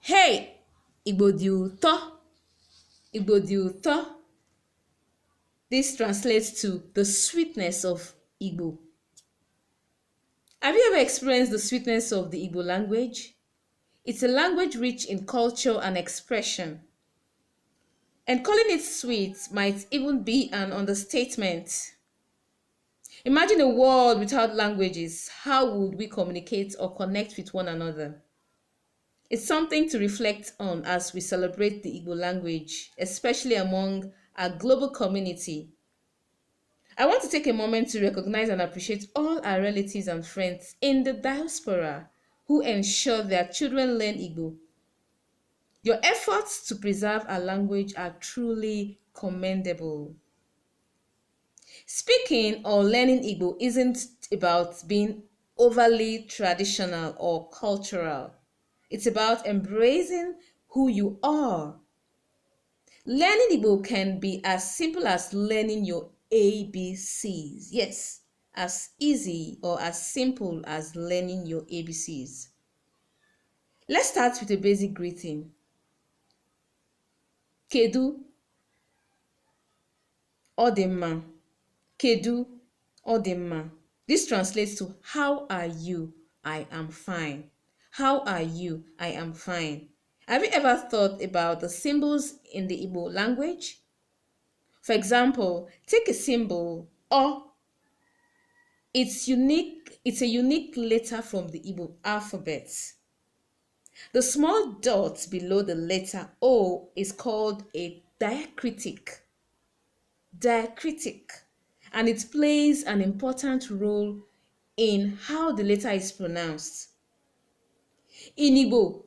Hey, Igbo dị ụtọ. Igbo dị ụtọ. This translates to the sweetness of Igbo. Have you ever experienced the sweetness of the Igbo language? It's a language rich in culture and expression. And calling it sweet might even be an understatement. Imagine a world without languages. How would we communicate or connect with one another? It's something to reflect on as we celebrate the Igbo language, especially among our global community. I want to take a moment to recognize and appreciate all our relatives and friends in the diaspora who ensure their children learn Igbo. Your efforts to preserve our language are truly commendable. Speaking or learning Igbo isn't about being overly traditional or cultural. It's about embracing who you are. Learning Igbo can be as simple as learning your ABCs. Yes, as easy or as simple as learning your ABCs. Let's start with a basic greeting. Kedu, Odema. Kedu, Odema. This translates to how are you? I am fine. How are you? I am fine. Have you ever thought about the symbols in the Igbo language? For example, take a symbol O. It's a unique letter from the Igbo alphabet. The small dot below the letter O is called a diacritic. And it plays an important role in how the letter is pronounced. In Igbo,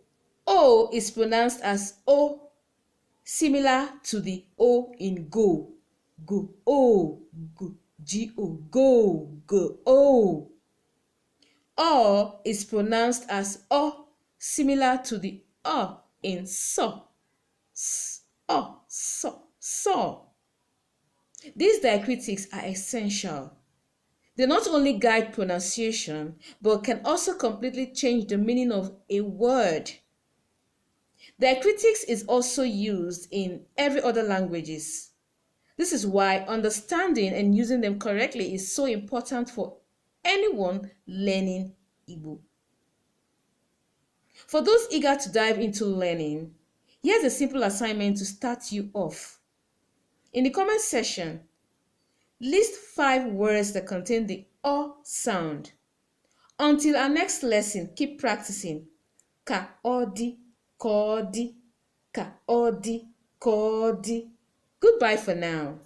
O is pronounced as O, similar to the O in go. Go, O, go, G-O, go, go, O. O is pronounced as O, similar to the O in so. O, so. These diacritics are essential. They not only guide pronunciation, but can also completely change the meaning of a word. Diacritics is also used in every other languages. This is why understanding and using them correctly is so important for anyone learning Igbo. For those eager to dive into learning, here's a simple assignment to start you off. In the comment section, list 5 words that contain the O sound. Until our next lesson, keep practicing. Ka odi, kodi, ka odi, kodi. Goodbye for now.